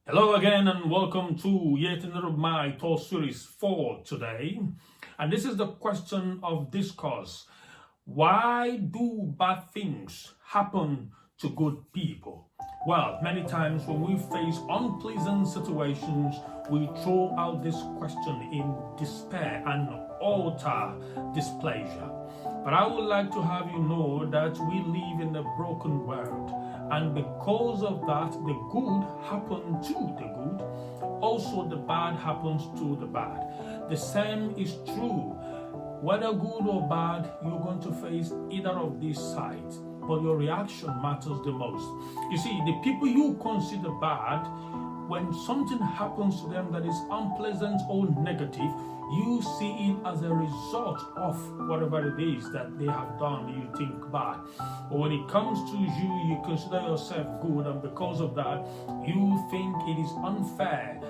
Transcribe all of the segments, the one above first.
Hello again and welcome to yet another of my talk series for today. And this is the question of discourse. Why do bad things happen to good people? Well, many times when we face unpleasant situations, we throw out this question in despair and utter displeasure. But I would like to have you know that we live in a broken world. And because of that, the good happen to the good. Also, the bad happens to the bad. The same is true. Whether good or bad, you're going to face either of these sides. But your reaction matters the most. You see, the people you consider bad, when something happens to them that is unpleasant or negative, you see it as a result of whatever it is that they have done you think bad. But when it comes to you, you consider yourself good, and because of that, you think it is unfair.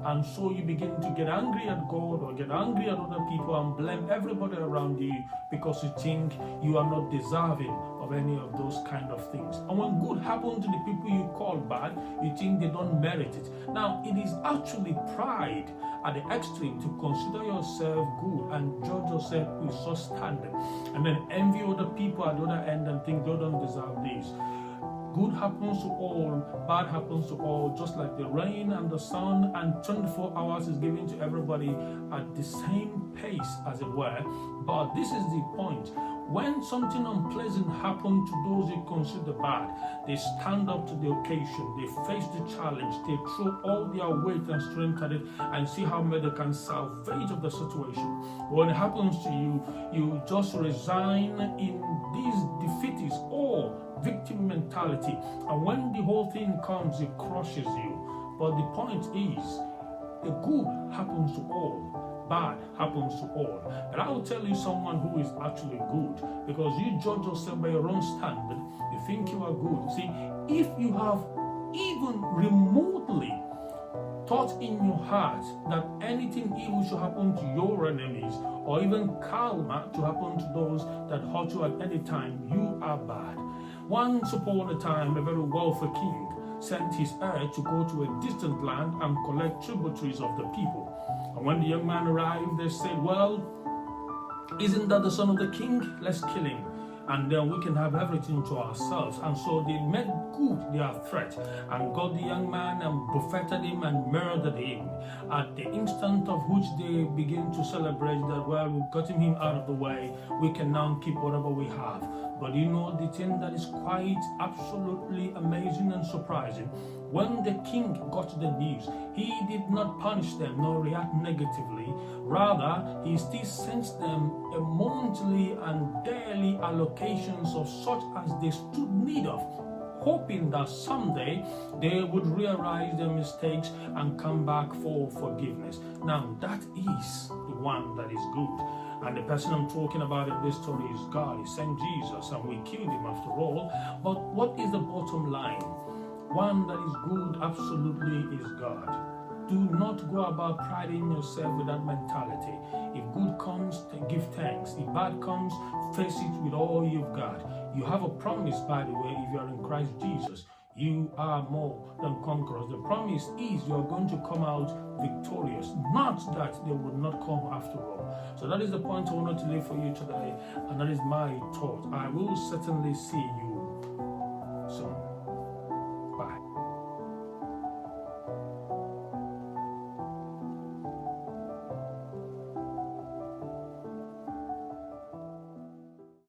And so you begin to get angry at God or get angry at other people and blame everybody around you because you think you are not deserving of any of those kind of things. And when good happens to the people you call bad, you think they don't merit it. Now, it is actually pride at the extreme to consider yourself good and judge yourself with such standard, and then envy other people at the other end and think they don't deserve this. Good happens to all, bad happens to all, just like the rain and the sun, and 24 hours is given to everybody at the same pace, as it were. But this is the point. When something unpleasant happens to those you consider bad, they stand up to the occasion, they face the challenge, they throw all their weight and strength at it and see how much they can salvage of the situation. But when it happens to you, you just resign in these defeatist or victim mentality, and when the whole thing comes, it crushes you. But the point is, the good happens to all, bad happens to all. But I will tell you someone who is actually good, because you judge yourself by your own standard. You think you are good. See, if you have even remotely thought in your heart that anything evil should happen to your enemies, or even karma to happen to those that hurt you at any time, you are bad. Once upon a time, a very wealthy king sent his heir to go to a distant land and collect tributaries of the people. And when the young man arrived, they said, "Well, isn't that the son of the king? Let's kill him, and then we can have everything to ourselves." And so they made good their threat and got the young man and buffeted him and murdered him. At the instant of which they begin to celebrate that, well, we've gotten him out of the way, we can now keep whatever we have. But you know the thing that is quite absolutely amazing and surprising? When the king got the news, he did not punish them nor react negatively. Rather, he still sent them a monthly and daily allocations of such as they stood need of, hoping that someday they would realize their mistakes and come back for forgiveness. Now, that is the one that is good. And the person I'm talking about in this story is God. He sent Jesus and we killed him after all. But what is the bottom line? One that is good absolutely is God. Do not go about priding yourself with that mentality. If good comes, give thanks. If bad comes, face it with all you've got. You have a promise, by the way, if you are in Christ Jesus. You are more than conquerors. The promise is you are going to come out victorious, not that they would not come after all. So that is the point I wanted to leave for you today, and that is my thought. I will certainly see you